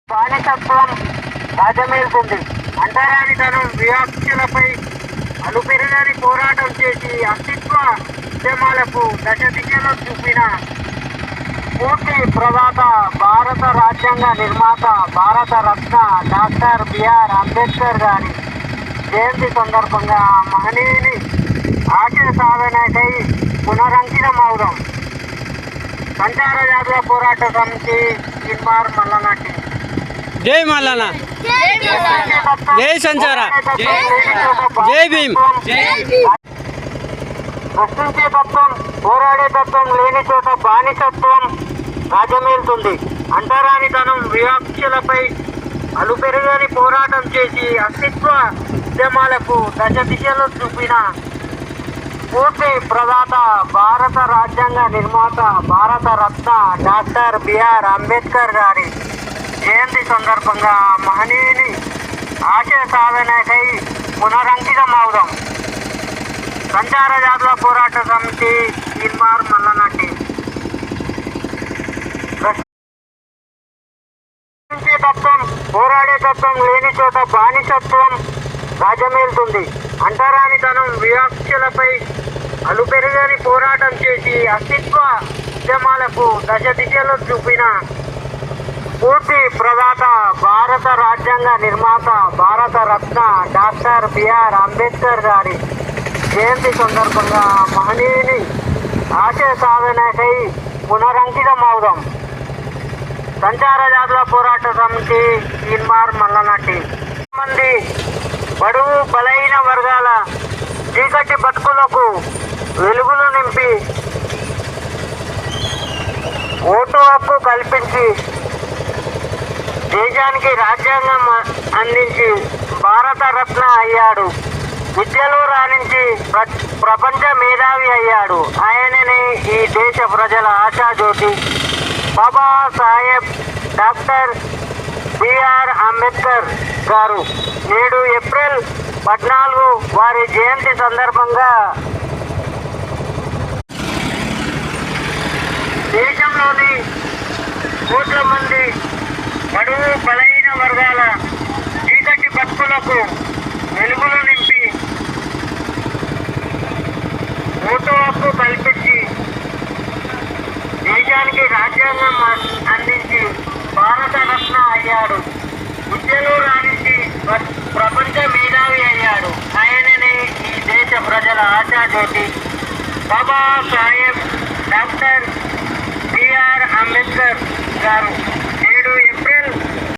బానిసత్వం రాజమేలుతుంది. అంటరానితనం వివక్షలపై అలుపెరగని పోరాటం చేసి అస్తిత్వ ఉద్యమాలకు దశ దిశలో చూపిన పూర్తి ప్రదాత, భారత రాజ్యాంగ నిర్మాత, భారత రత్న డాక్టర్ బిఆర్ అంబేద్కర్ గారి జయంతి సందర్భంగా మహనీయుని ఆశయ సాధనకై పునరంకితమవుదాం. సంచార జాతుల పోరాట సమితి కిన్మార్ మల్లనటి. జై మల్లన్న, జై సంచార, జై భీమ్. ప్రశ్నించే తత్వం, పోరాడే తత్వం లేని చోట బానిసత్వం రాజమేలుతుంది. అంటరానితనం వివక్షలపై అలుపెరగని పోరాటం చేసి అస్తిత్వ ఉద్యమాలకు దశ దిశలో చూపిన పూర్తి ప్రదాత, భారత రాజ్యాంగ నిర్మాత, భారత రత్న డాక్టర్ బిఆర్ అంబేద్కర్ గారి జయంతి సందర్భంగా మహనీయుని ఆశయ సాధనకై పునరంకితమవుదాం. సంచార జాతుల పోరాట సమితి కిన్మార్ మల్లనటి. ప్రశ్నించే తత్వం, పోరాడే తత్వం లేని చోట బానిసత్వం రాజమేలుతుంది. అంటరానితనం వివక్షలపై అలుపెరగని పోరాటం చేసి అస్తిత్వ ఉద్యమాలకు దశ దిశలో చూపిన పూర్తి ప్రదాత, భారత రాజ్యాంగ నిర్మాత, భారత రత్న డాక్టర్ బిఆర్ అంబేద్కర్ గారి జయంతి సందర్భంగా మహనీయుని ఆశయ సాధనకై పునరంకితమవుదాం. సంచార జాతుల పోరాట సమితి కిన్మార్ మల్లనటి. మంది బడుగు బలైన వర్గాల చీకటి బతుకులకు వెలుగులు నింపి ఓటు హక్కు కల్పించి దేశానికి రాజ్యాంగం అందించి భారత రత్న అయ్యాడు. విద్యలో రాణించి ప్రపంచ మేధావి అయ్యాడు. ఆయననే ఈ దేశ ప్రజల ఆశాజ్యోతి బాబా సాహెబ్ డాక్టర్ బిఆర్ అంబేద్కర్ గారు. నేడు ఏప్రిల్ 14 వారి జయంతి సందర్భంగా దేశంలోని కోట్ల మంది బడుగు బలైన వర్గాల చీకటి బతుకులకు వెలుగులు నింపి ఓటు హక్కు కల్పించి దేశానికి రాజ్యాంగం అందించి భారత రత్న అయ్యాడు. విద్యలో రాణించి ప్రపంచ మేధావి అయ్యాడు. ఆయననే ఈ దేశ ప్రజల ఆశాజ్యోతి బాబా సాహెబ్ డాక్టర్ బిఆర్ అంబేద్కర్ గారు.